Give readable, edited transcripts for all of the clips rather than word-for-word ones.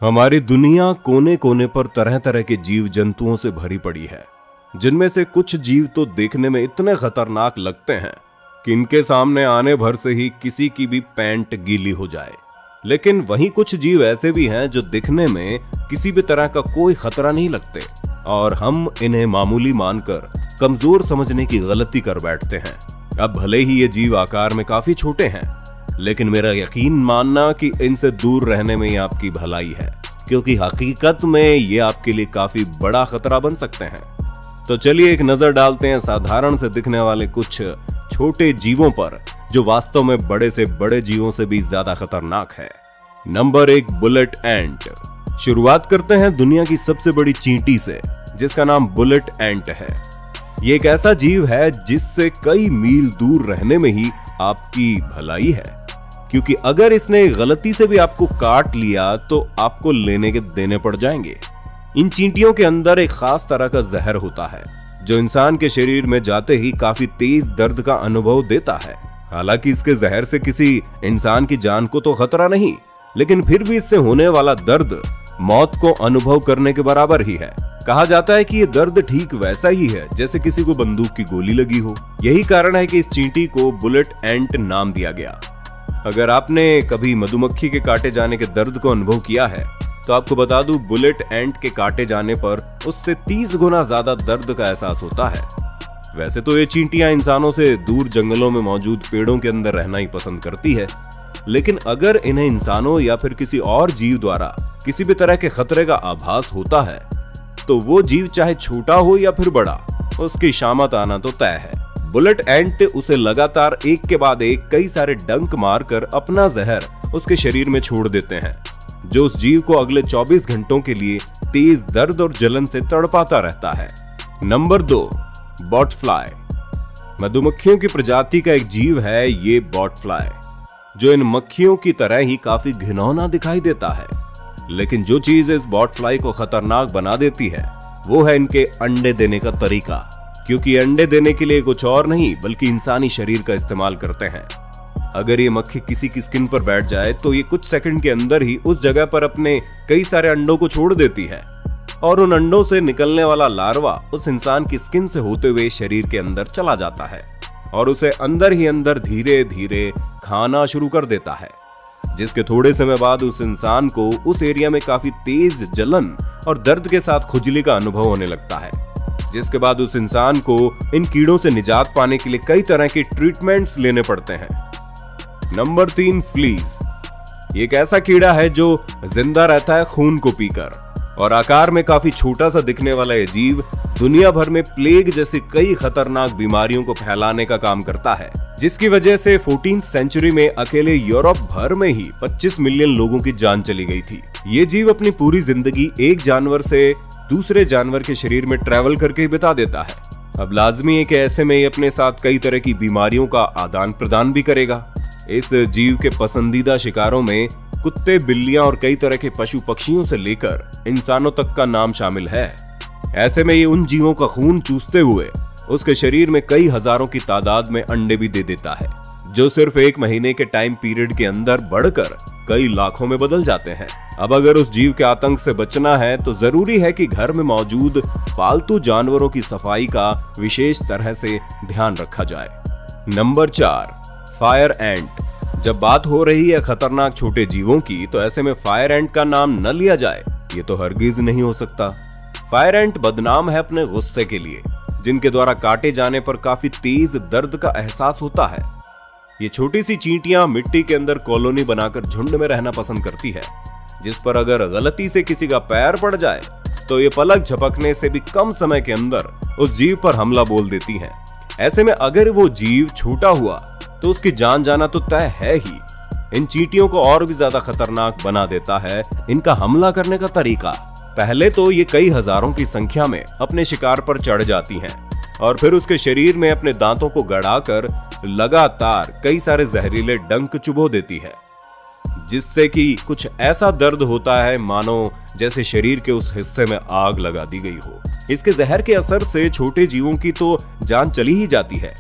हमारी दुनिया कोने कोने पर तरह तरह के जीव जंतुओं से भरी पड़ी है, जिनमें से कुछ जीव तो देखने में इतने खतरनाक लगते हैं कि इनके सामने आने भर से ही किसी की भी पैंट गीली हो जाए। लेकिन वहीं कुछ जीव ऐसे भी हैं जो दिखने में किसी भी तरह का कोई खतरा नहीं लगते और हम इन्हें मामूली मानकर कमजोर समझने की गलती कर बैठते हैं। अब भले ही ये जीव आकार में काफी छोटे हैं, लेकिन मेरा यकीन मानना कि इनसे दूर रहने में ही आपकी भलाई है, क्योंकि हकीकत में ये आपके लिए काफी बड़ा खतरा बन सकते हैं। तो चलिए एक नजर डालते हैं साधारण से दिखने वाले कुछ छोटे जीवों पर, जो वास्तव में बड़े से बड़े जीवों से भी ज्यादा खतरनाक है। नंबर 1, बुलेट एंट। शुरुआत करते हैं दुनिया की सबसे बड़ी चींटी से, जिसका नाम बुलेट एंट है। ये एक ऐसा जीव है जिससे कई मील दूर रहने में ही आपकी भलाई है, क्योंकि अगर इसने गलती से भी आपको काट लिया तो आपको लेने के देने पड़ जाएंगे। इन चींटियों के अंदर एक खास तरह का जहर होता है, जो इंसान के शरीर में जाते ही काफी तेज दर्द का अनुभव देता है। हालांकि इसके जहर से किसी इंसान की जान को तो खतरा नहीं, लेकिन फिर भी इससे होने वाला दर्द मौत को अनुभव करने के बराबर ही है। कहा जाता है कि ये दर्द ठीक वैसा ही है जैसे किसी को बंदूक की गोली लगी हो। यही कारण है कि इस चींटी को बुलेट एंट नाम दिया गया। अगर आपने कभी मधुमक्खी के काटे जाने के दर्द को अनुभव किया है, तो आपको बता दूं, बुलेट एंट के काटे जाने पर उससे 30 गुना ज्यादा दर्द का एहसास होता है। वैसे तो ये चींटियां इंसानों से दूर जंगलों में मौजूद पेड़ों के अंदर रहना ही पसंद करती है, लेकिन अगर इन्हें इंसानों या फिर किसी और जीव द्वारा किसी भी तरह के खतरे का आभास होता है, तो वो जीव चाहे छोटा हो या फिर बड़ा, उसकी शामत आना तो तय है। बुलेट एंट उसे लगातार एक के बाद एक कई सारे डंक मारकर अपना जहर उसके शरीर में छोड़ देते हैं, जो उस जीव को अगले 24 घंटों के लिए तेज दर्द और जलन से तड़पाता रहता है। नंबर 2, बॉटफ्लाई। मधुमक्खियों की प्रजाति का एक जीव है ये बॉटफ्लाई, जो इन मक्खियों की तरह ही काफी घिनौना दिखाई देता है। लेकिन जो चीज इस बॉटफ्लाई को खतरनाक बना देती है, वो है इनके अंडे देने का तरीका, क्योंकि अंडे देने के लिए कुछ और नहीं बल्कि इंसानी शरीर का इस्तेमाल करते हैं। अगर ये मक्खी किसी की स्किन पर बैठ जाए तो ये कुछ सेकंड के अंदर ही उस जगह पर अपने कई सारे अंडों को छोड़ देती है, और उन अंडों से निकलने वाला लार्वा उस इंसान की स्किन से होते हुए शरीर के अंदर चला जाता है और उसे अंदर ही अंदर धीरे धीरे खाना शुरू कर देता है, जिसके थोड़े समय बाद उस इंसान को उस एरिया में काफी तेज जलन और दर्द के साथ खुजली का अनुभव होने लगता है, जिसके बाद उस इंसान को इन कीड़ों से निजात पाने के लिए कई तरह के ट्रीटमेंट्स लेने पड़ते हैं। Number 3, fleas. ये एक ऐसा कीड़ा है जो जिंदा रहता है खून को पीकर, और आकार में काफी छोटा सा दिखने वाला ये जीव दुनिया भर में प्लेग जैसी कई खतरनाक बीमारियों को फैलाने का काम करता है, जिसकी वजह से 14वीं सेंचुरी में अकेले यूरोप भर में ही 25 मिलियन लोगों की जान चली गई थी। ये जीव अपनी पूरी जिंदगी एक जानवर से दूसरे जानवर के शरीर में ट्रैवल करके बिता देता है। अब लाजमी है कि ऐसे में ये अपने साथ कई तरह की बीमारियों का आदान प्रदान भी करेगा। इस जीव के पसंदीदा शिकारों में कुत्ते, बिल्लियां और कई तरह के पशु पक्षियों से लेकर इंसानों तक का नाम शामिल है। ऐसे में ये उन जीवों का खून चूसते हुए उसके शरीर में कई हजारों की तादाद में अंडे भी दे देता है, जो सिर्फ एक महीने के टाइम पीरियड के अंदर बढ़कर कई लाखों में बदल जाते हैं। अब अगर उस जीव के आतंक से बचना है तो जरूरी है कि घर में मौजूद पालतू जानवरों की सफाई का विशेष तरह से ध्यान रखा जाए। नंबर 4, फायर एंट। जब बात हो रही है खतरनाक छोटे जीवों की, तो ऐसे में फायर एंट का नाम न लिया जाए ये तो हरगिज नहीं हो सकता। फायर एंट बदनाम है अपने गुस्से के लिए, जिनके द्वारा काटे जाने पर काफी तेज दर्द का एहसास होता है। ये छोटी सी चींटियां मिट्टी के अंदर कॉलोनी बनाकर झुंड में रहना पसंद करती है, जिस पर अगर गलती से किसी का पैर पड़ जाए तो ये पलक झपकने से भी कम समय के अंदर उस जीव पर हमला बोल देती हैं। ऐसे में अगर वो जीव छोटा हुआ तो उसकी जान जाना तो तय है ही। इन चींटियों को और भी ज्यादा खतरनाक बना देता है इनका हमला करने का तरीका। पहले तो ये कई हजारों की संख्या में अपने शिकार पर चढ़ जाती हैं और फिर उसके शरीर में अपने दांतों को गड़ाकर लगातार कई सारे जहरीले डंक चुभो देती है, जिससे कि कुछ ऐसा दर्द होता है मानो जैसे शरीर के उस हिस्से में आग लगा दी गई हो। इसके जहर के असर से छोटे जीवों की तो जान चली ही जाती है,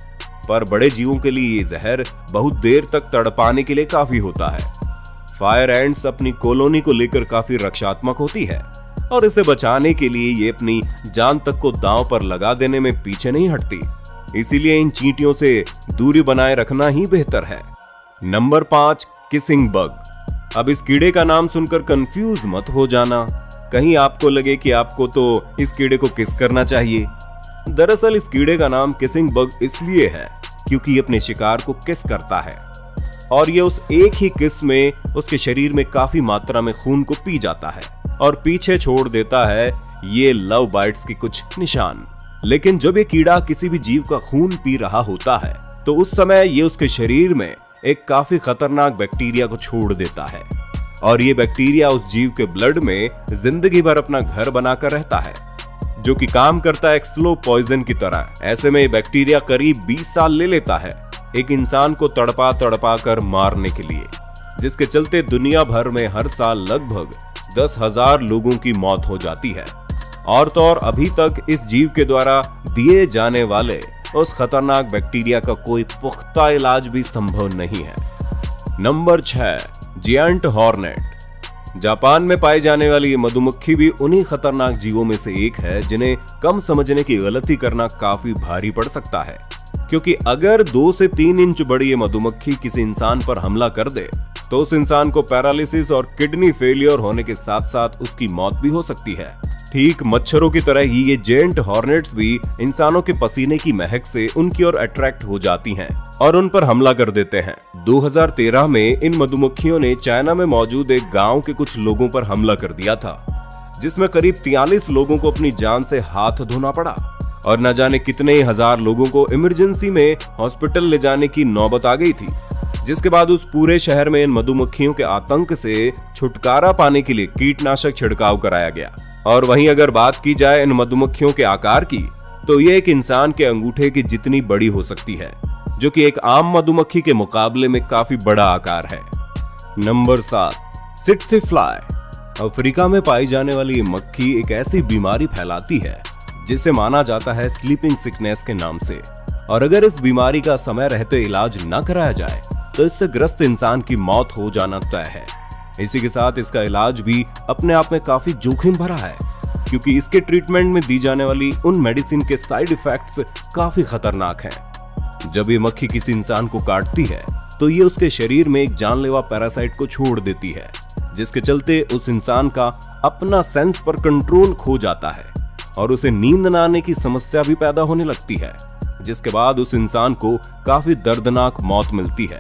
पर बड़े जीवों के लिए ये जहर बहुत देर तक तड़पाने के लिए काफी होता है। फायर एंट्स अपनी कॉलोनी को लेकर काफी रक्षात्मक होती है और इसे बचाने के लिए ये अपनी जान तक को दांव पर लगा देने में पीछे नहीं हटती। इसीलिए इन चींटियों से दूरी बनाए रखना ही बेहतर है। Number 5, kissing bug. अब इस कीड़े का नाम सुनकर कंफ्यूज मत हो जाना, कहीं आपको लगे कि आपको तो इस कीड़े को किस करना चाहिए। दरअसल इस कीड़े का नाम किसिंग बग इसलिए है क्योंकि ये अपने शिकार को किस करता है और ये उस एक ही किस में उसके शरीर में काफी मात्रा में खून को पी जाता है और पीछे छोड़ देता है ये लव बाइट्स की कुछ निशान। लेकिन जब ये कीड़ा किसी भी जीव का खून पी रहा होता है तो उस समय ये उसके शरीर में एक काफी खतरनाक बैक्टीरिया को छोड़ देता है और ये बैक्टीरिया उस जीव के ब्लड में जिंदगी भर अपना घर बनाकर रहता है, जो कि काम करता है एक स्लो पॉइजन की तरह। ऐसे में ये बैक्टीरिया करीब 20 साल ले लेता है एक इंसान को तड़पा तड़पा कर मारने के लिए, जिसके चलते दुनिया भर में हर साल लगभग 10,000 लोगों की मौत हो जाती है। और तो और अभी तक इस जीव के द्वारा दिए जाने वाले उस खतरनाक बैक्टीरिया का कोई पुख्ता इलाज भी संभव नहीं है। Number 6, giant hornet. जापान में पाई जाने वाली ये मधुमक्खी भी उन्हीं खतरनाक जीवों में से एक है जिन्हें कम समझने की गलती करना काफी भारी पड़ सकता है, क्योंकि अगर 2 से 3 इंच बड़ी ये मधुमक्खी किसी इंसान पर हमला कर दे तो उस इंसान को पैरालिसिस और किडनी फेलियर होने के साथ साथ उसकी मौत भी हो सकती है। ठीक मच्छरों की तरह ही ये जेंट हॉर्नेट्स भी इंसानों के पसीने की महक से उनकी ओर अट्रैक्ट हो जाती हैं और उन पर हमला कर देते हैं। 2013 में इन मधुमक्खियों ने चाइना में मौजूद एक गांव के कुछ लोगों पर हमला कर दिया था, जिसमें करीब 43 लोगों को अपनी जान से हाथ धोना पड़ा और न जाने कितने हजार लोगों को इमरजेंसी में हॉस्पिटल ले जाने की नौबत आ गई थी, जिसके बाद उस पूरे शहर में इन मधुमक्खियों के आतंक से छुटकारा पाने के लिए कीटनाशक छिड़काव कराया गया। और वहीं अगर बात की जाए इन मधुमक्खियों के आकार की, तो ये एक इंसान के अंगूठे की जितनी बड़ी हो सकती है, जो कि एक आम मधुमक्खी के मुकाबले में काफी बड़ा आकार है। Number 7, सिट्सी fly. अफ्रीका में पाई जाने वाली ये मक्खी एक ऐसी बीमारी फैलाती है जिसे माना जाता है स्लीपिंग सिकनेस के नाम से, और अगर इस बीमारी का समय रहते इलाज न कराया जाए तो इससे ग्रस्त इंसान की मौत हो जाना तय है। इसी के साथ इसका इलाज भी अपने आप में काफी जोखिम भरा है, क्योंकि इसके ट्रीटमेंट में दी जाने वाली उन मेडिसिन के साइड इफेक्ट्स काफी खतरनाक हैं। जब ये मक्खी किसी इंसान को काटती है तो ये उसके शरीर में एक जानलेवा पैरासाइट को छोड़ देती है, जिसके चलते उस इंसान का अपना सेंस पर कंट्रोल खो जाता है और उसे नींद न आने की समस्या भी पैदा होने लगती है, जिसके बाद उस इंसान को काफी दर्दनाक मौत मिलती है।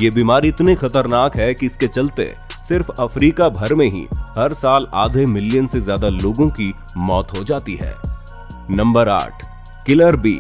ये बीमारी इतनी खतरनाक है कि इसके चलते सिर्फ अफ्रीका भर में ही हर साल आधे मिलियन से ज्यादा लोगों की मौत हो जाती है। Number 8, killer bee.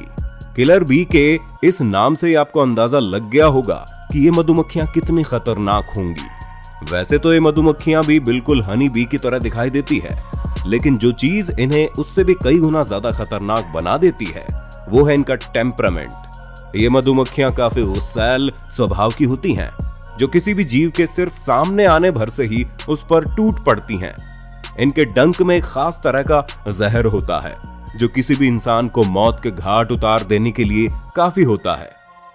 Killer bee के इस नाम से आपको अंदाजा लग गया होगा कि ये मधुमक्खियां कितनी खतरनाक होंगी। वैसे तो ये मधुमक्खियां भी बिल्कुल हनी बी की तरह दिखाई देती है, लेकिन जो चीज इन्हें उससे भी कई गुना ज्यादा खतरनाक बना देती है वो है इनका टेम्परामेंट। ये मधुमक्खियां काफी गुस्सैल स्वभाव की होती हैं, जो किसी भी जीव के सिर्फ सामने आने भर से ही उस पर टूट पड़ती हैं। इनके डंक में एक खास तरह का जहर होता है जो किसी भी इंसान को मौत के घाट उतार देने के लिए काफी होता है।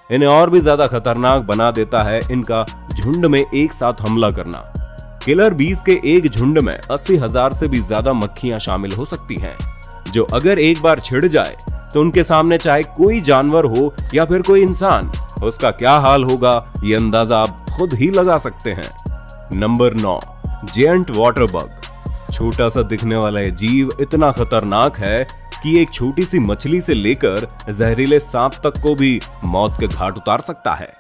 इन्हें और भी ज्यादा खतरनाक बना देता है इनका झुंड में एक साथ हमला करना। किलर बीज के एक झुंड में 80,000 से भी ज्यादा मक्खियां शामिल हो सकती हैं, जो अगर एक बार छिड़ जाए तो उनके सामने चाहे कोई जानवर हो या फिर कोई इंसान, उसका क्या हाल होगा ये अंदाजा आप खुद ही लगा सकते हैं। Number 9, giant water bug. छोटा सा दिखने वाला ये जीव इतना खतरनाक है कि एक छोटी सी मछली से लेकर जहरीले सांप तक को भी मौत के घाट उतार सकता है।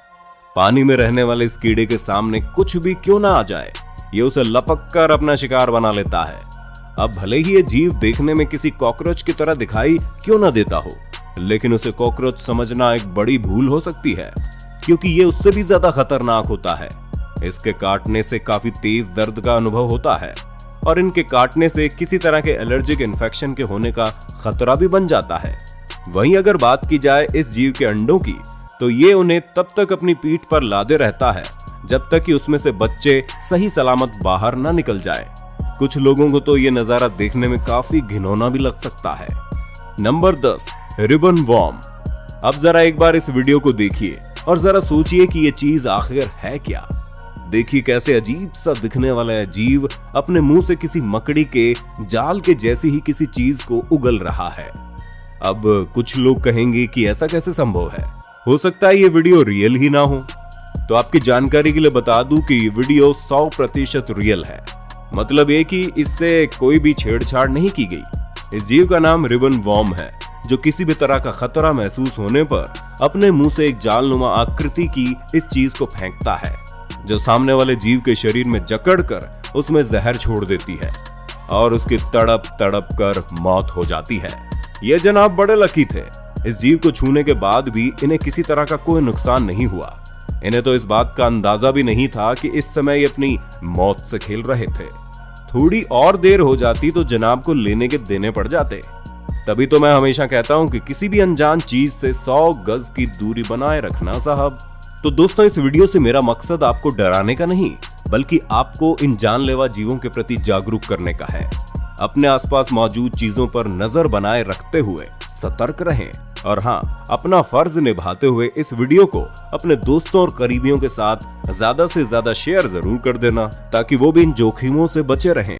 पानी में रहने वाले इस कीड़े के सामने कुछ भी क्यों ना आ जाए, ये उसे लपक कर अपना शिकार बना लेता है। अब भले ही ये जीव देखने में किसी कॉकरोच की तरह दिखाई क्यों ना देता हो, लेकिन उसे कॉकरोच समझना एक बड़ी भूल हो सकती है, क्योंकि ये उससे भी ज्यादा खतरनाक होता है। इसके काटने से काफी तेज दर्द का अनुभव होता है और इनके काटने से किसी तरह के एलर्जिक इन्फेक्शन के होने का खतरा भी बन जाता है। वहीं अगर बात की जाए इस जीव के अंडों की, तो ये उन्हें तब तक अपनी पीठ पर लादे रहता है जब तक कि उसमें से बच्चे सही सलामत बाहर ना निकल जाए। कुछ लोगों को तो ये नजारा देखने में काफी घिनौना भी लग सकता है। Number 10, ribbon worm. अब जरा एक बार इस वीडियो को देखिए और जरा सोचिए कि ये चीज आखिर है क्या। देखिए कैसे अजीब सा दिखने वाला है जीव अपने मुंह से किसी मकड़ी के जाल के जैसी ही किसी चीज को उगल रहा है। अब कुछ लोग कहेंगे कि ऐसा कैसे संभव है, हो सकता है ये वीडियो रियल ही ना हो। तो आपकी जानकारी के लिए बता दूं कि ये वीडियो 100% रियल है। मतलब ये कि इससे कोई भी छेड़छाड़ नहीं की गई। इस जीव का नाम रिबन वॉर्म है, जो किसी भी तरह का खतरा महसूस होने पर अपने मुंह से एक जालनुमा आकृति की इस चीज को फेंकता है, जो सामने वाले जीव के शरीर में जकड़कर उसमें जहर छोड़ देती है और उसकी तड़प तड़प कर मौत हो जाती है। ये जनाब बड़े लकी थे। इस जीव को छूने के बाद भी इन्हें किसी तरह का कोई नुकसान नहीं हुआ। इन्हें तो इस बात का अंदाजा भी नहीं था कि इस समय ये अपनी मौत से खेल रहे थे। थोड़ी और देर हो जाती तो जनाब को लेने के देने पड़ जाते। तभी तो मैं हमेशा कहता हूं कि किसी भी अनजान चीज से 100 गज की दूरी बनाए रखना साहब। तो दोस्तों, इस वीडियो से मेरा मकसद आपको डराने का नहीं, बल्कि आपको इन जानलेवा जीवों के प्रति जागरूक करने का है। अपने आसपास मौजूद चीजों पर नजर बनाए रखते हुए सतर्क रहें और हाँ, अपना फर्ज निभाते हुए इस वीडियो को अपने दोस्तों और करीबियों के साथ ज्यादा से ज्यादा शेयर जरूर कर देना, ताकि वो भी इन जोखिमों से बचे रहें।